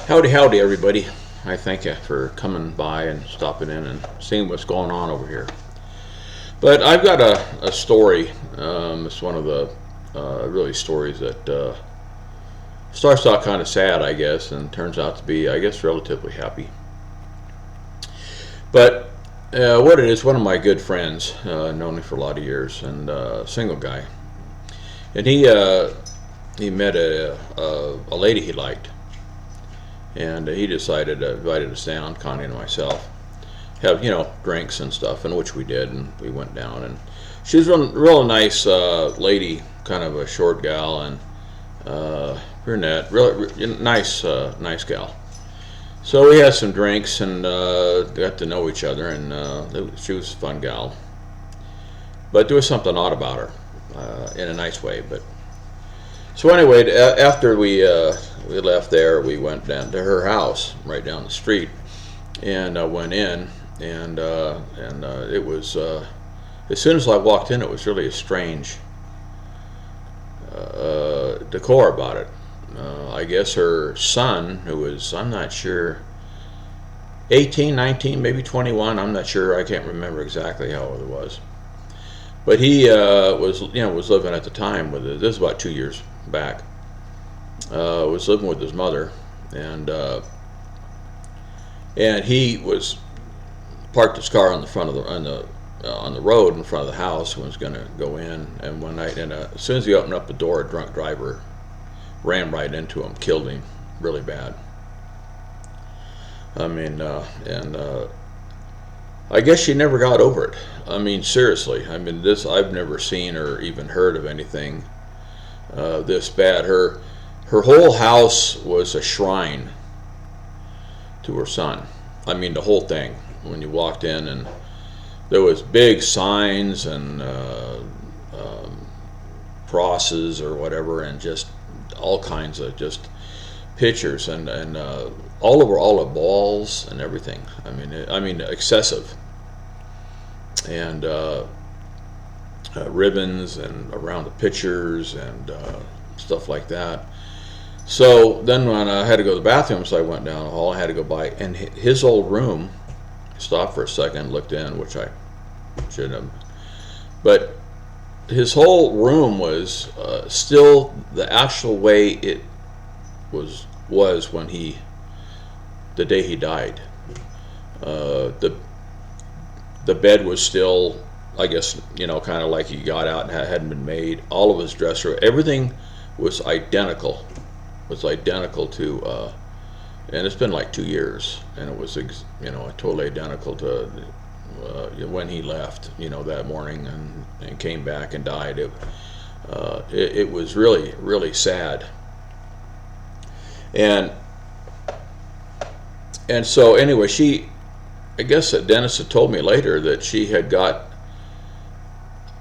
Howdy, howdy, everybody. I thank you for coming by and stopping in and seeing what's going on over here. But I've got a story. It's one of the really stories that starts out kind of sad, I guess, and turns out to be, I guess, relatively happy. But what it is, one of my good friends, known him for a lot of years, and single guy, and he met a lady he liked. And he decided to invite us down, Connie and myself, have drinks and stuff, and which we did, and we went down. And she was a real nice lady, kind of a short gal, and brunette, really nice gal. So we had some drinks and got to know each other, and she was a fun gal. But there was something odd about her, in a nice way. But so anyway, after we left there, we went down to her house right down the street, and went in, and it was as soon as I walked in, it was really a strange decor about it. I guess her son, who was, I'm not sure, 18, 19, maybe 21, I'm not sure, I can't remember exactly how old it was, but he was living at the time with it. This is about 2 years back. Was living with his mother, and he was parked his car on the front of on the road in front of the house and was going to go in. And one night, as soon as he opened up the door, a drunk driver ran right into him, killed him really bad. I mean, I guess she never got over it. I mean, seriously. I mean, I've never seen or even heard of anything this bad. Her whole house was a shrine to her son. I mean, the whole thing. When you walked in, and there was big signs and crosses or whatever, and just all kinds of just pictures and all over, all the balls and everything. I mean, excessive. And ribbons and around the pictures and stuff like that. So then when I had to go to the bathroom, so I went down the hall, I had to go by, and his old room, stopped for a second, looked in, which I shouldn't have, but his whole room was still the actual way it was when the day he died. The bed was still, I guess, kind of like he got out and hadn't been made. All of his dresser, everything was identical. To, and it's been like 2 years, and it was, totally identical to when he left, that morning, and came back and died. It was really, really sad. And so anyway, I guess that Dennis had told me later that she had got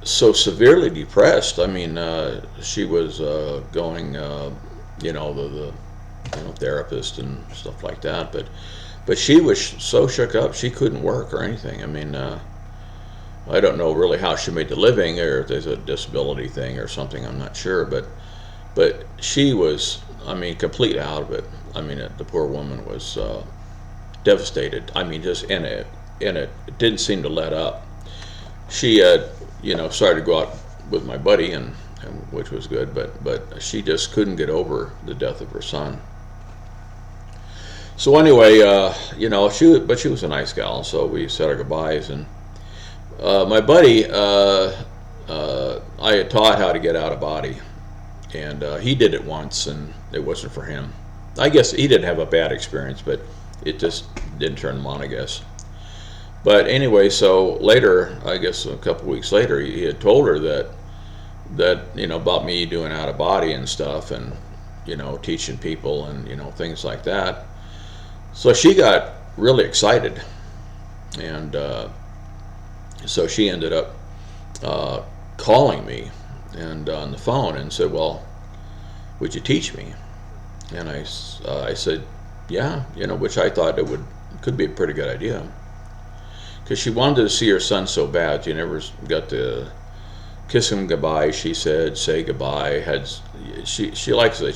so severely depressed. I mean, she was going, the therapist and stuff like that, but she was so shook up she couldn't work or anything. I mean, I don't know really how she made the living, or if there's a disability thing or something, I'm not sure, but she was, completely out of it. I mean, the poor woman was devastated. I mean, just in it didn't seem to let up. She had, started to go out with my buddy, and which was good, but she just couldn't get over the death of her son. So anyway, she was a nice gal, so we said our goodbyes, and my buddy, I had taught how to get out of body, and he did it once, and it wasn't for him. I guess he didn't have a bad experience, but it just didn't turn him on, I guess. But anyway, so later, I guess a couple weeks later, he had told her that about me doing out of body and stuff, and teaching people and things like that. So she got really excited, and so she ended up calling me and on the phone and said, "Well, would you teach me?" And I said, "Yeah," which I thought could be a pretty good idea, because she wanted to see her son so bad. She never got to kiss him goodbye, she said, say goodbye. She likes that.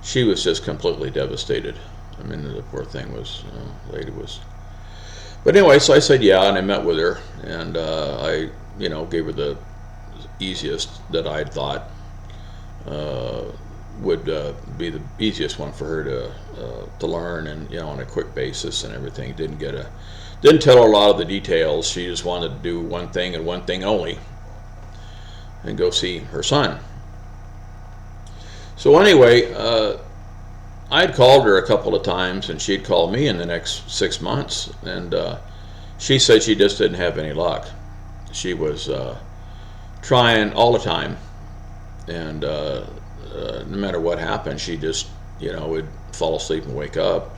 she was just completely devastated. I mean, the poor thing was, lady was. But anyway, so I said yeah, and I met with her, and I, gave her the easiest that I'd thought would be the easiest one for her to learn, and on a quick basis and everything. Didn't tell her a lot of the details. She just wanted to do one thing and one thing only, and go see her son. So anyway, I'd called her a couple of times, and she'd called me in the next 6 months, and she said she just didn't have any luck. She was trying all the time, and no matter what happened, she just, would fall asleep and wake up.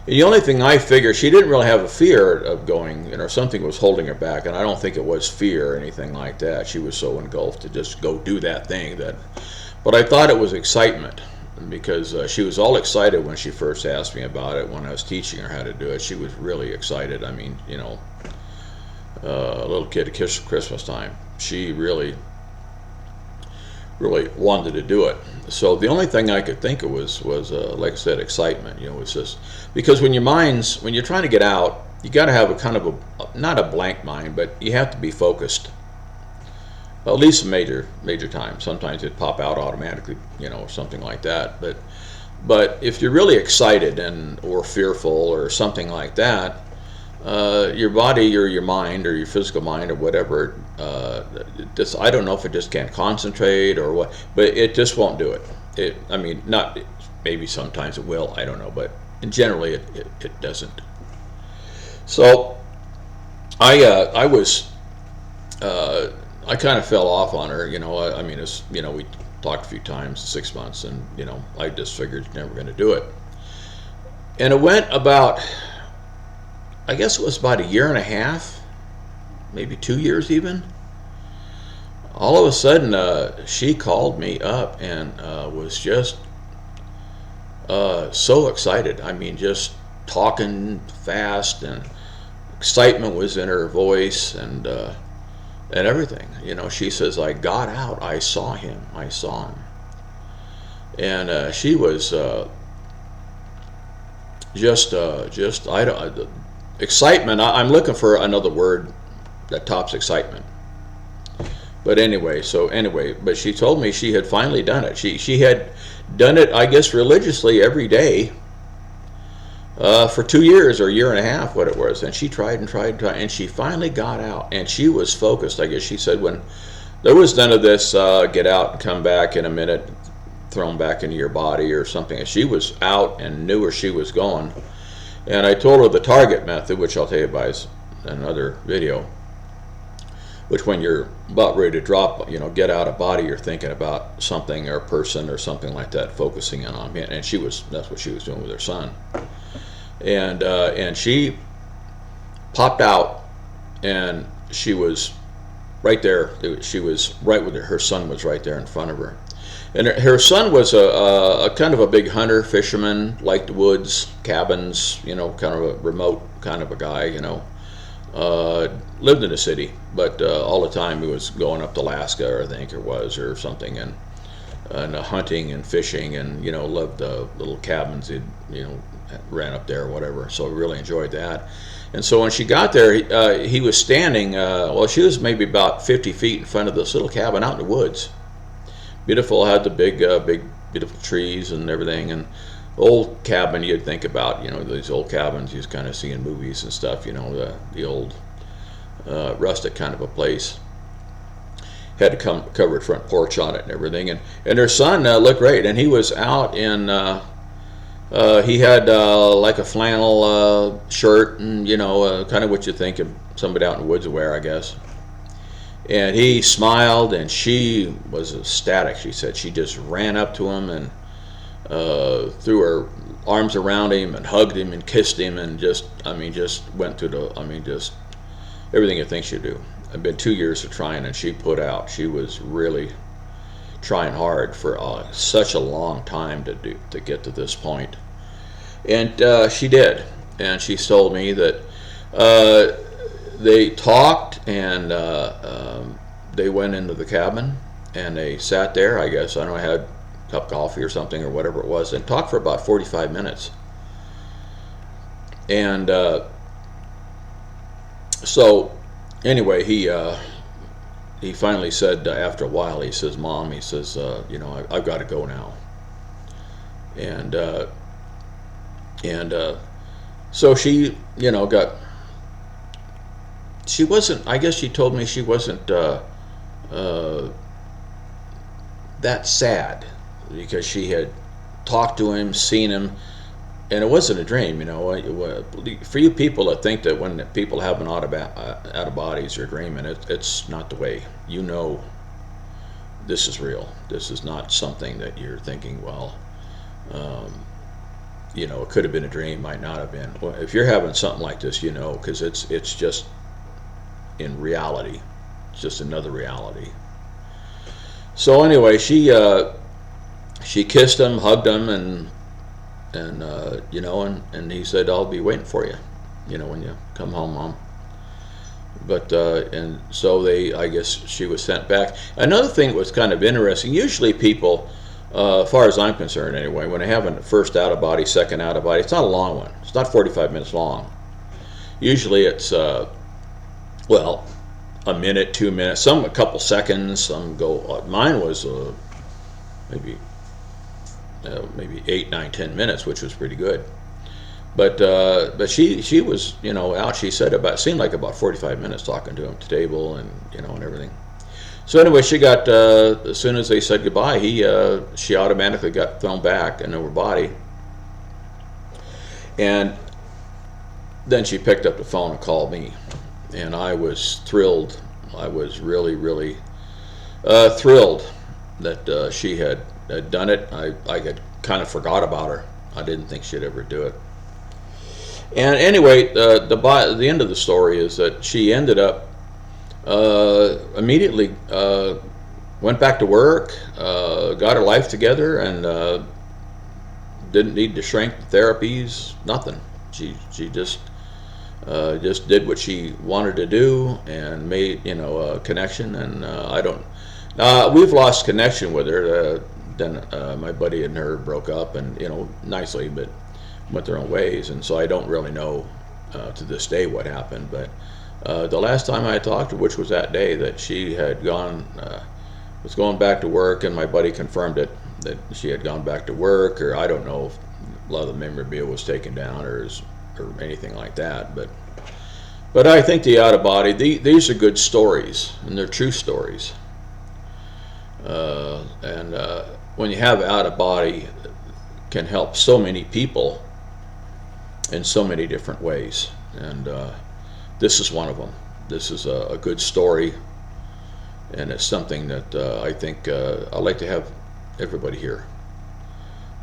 The only thing I figured, she didn't really have a fear of going, something was holding her back, and I don't think it was fear or anything like that. She was so engulfed to just go do that thing but I thought it was excitement, because she was all excited when she first asked me about it. When I was teaching her how to do it, she was really excited. I mean, a little kid at Christmas time, she really wanted to do it. So the only thing I could think of was like I said, excitement. It's just because when you're trying to get out, you got to have a kind of not a blank mind, but you have to be focused. At least a major time. Sometimes it'd pop out automatically, or something like that. But if you're really excited or fearful or something like that, your body or your mind or your physical mind or whatever, I don't know if it just can't concentrate or what, but it just won't do it. Not maybe sometimes it will, I don't know, but generally it doesn't. So I kind of fell off on her, we talked a few times, 6 months, and I just figured never going to do it. And it went about, I guess it was about 1.5 years, maybe 2 years even. All of a sudden, she called me up and was just so excited. Just talking fast, and excitement was in her voice, and everything. She says, I got out, I saw him. And she was excitement. I'm looking for another word that tops excitement. But but she told me she had finally done it. She had done it, I guess, religiously every day for 2 years or 1.5 years, what it was. And she tried, and she finally got out. And she was focused. I guess she said when there was none of this get out and come back in a minute, thrown back into your body or something. She was out and knew where she was going. And I told her the target method, which I'll tell you about another video, which when you're about ready to drop, get out of body, you're thinking about something or a person or something like that, focusing in on him. And that's what she was doing with her son. And she popped out, and she was right there. She was right with her son was right there in front of her. And her son was a kind of a big hunter, fisherman, liked the woods, cabins, kind of a remote kind of a guy, lived in the city, but all the time he was going up to Alaska, I think it was, or something, and hunting and fishing, and loved the little cabins he'd ran up there or whatever. So really enjoyed that. And so when she got there, he was standing. She was maybe about 50 feet in front of this little cabin out in the woods. Beautiful, had the big beautiful trees and everything, and old cabin you'd think about, these old cabins you kind of see in movies and stuff, the old rustic kind of a place. Had a covered front porch on it and everything, and her son looked great, and he was out in he had like a flannel shirt, and kind of what you think of somebody out in the woods would wear, I guess. And he smiled, and she was ecstatic. She said she just ran up to him and threw her arms around him and hugged him and kissed him, and just went through just everything you think she'd do. It's been 2 years of trying, and she put out. She was really trying hard for such a long time to get to this point, and she did. And she told me that they talked, and they went into the cabin, and they sat there. I guess I don't know, had cup of coffee or something or whatever it was, and talked for about 45 minutes. And so anyway, he finally said, after a while, he says, "Mom," he says, "you know, I've got to go now." And so she, you know, she wasn't, I guess she told me she wasn't that sad, because she had talked to him, seen him, and it wasn't a dream, you know. For you people that think that when people have an out of bodies or dreaming, it's not the way. You know, this is real. This is not something that you're thinking, well, you know, it could have been a dream, might not have been. Well, if you're having something like this, you know, because it's just in reality. It's just another reality. So anyway, she kissed him, hugged him, and you know, and he said, "I'll be waiting for you, you know, when you come home, Mom." But and so I guess she was sent back. Another thing that was kind of interesting. Usually people, as far as I'm concerned anyway, when they have a first out of body, second out of body, it's not a long one. It's not 45 minutes long. Usually it's well, a minute, 2 minutes, some a couple seconds, some go. Mine was maybe 8, 9, 10 minutes, which was pretty good. But she was, you know, out. She said seemed like about 45 minutes talking to him at the table, and you know, and everything. So anyway, she got as soon as they said goodbye, she automatically got thrown back into her body, and then she picked up the phone and called me, and I was thrilled. I was really, really thrilled that she had done it. I had kind of forgot about her. I didn't think she'd ever do it. And anyway, the end of the story is that she ended up immediately went back to work, got her life together, and didn't need to shrink therapies. Nothing. She just did what she wanted to do and made, you know, a connection. And we've lost connection with her. Then my buddy and her broke up, and you know, nicely, but went their own ways. And so I don't really know to this day what happened. But the last time I talked to her, which was that day, that she had was going back to work, and my buddy confirmed it, that she had gone back to work, or I don't know if a lot of the memorabilia was taken down or anything like that. But I think the out of body, these are good stories, and they're true stories. And when you have out of body, can help so many people in so many different ways, and this is one of them. This is a good story, and it's something that I think I'd like to have everybody hear.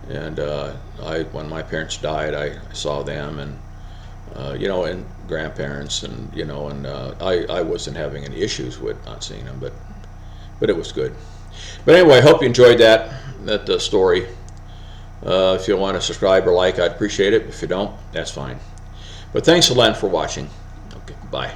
And when my parents died, I saw them, and you know, and grandparents, and you know, and I wasn't having any issues with not seeing them, but it was good. But anyway, I hope you enjoyed that story. If you want to subscribe or like, I'd appreciate it. If you don't, that's fine. But thanks a lot for watching. Okay, bye.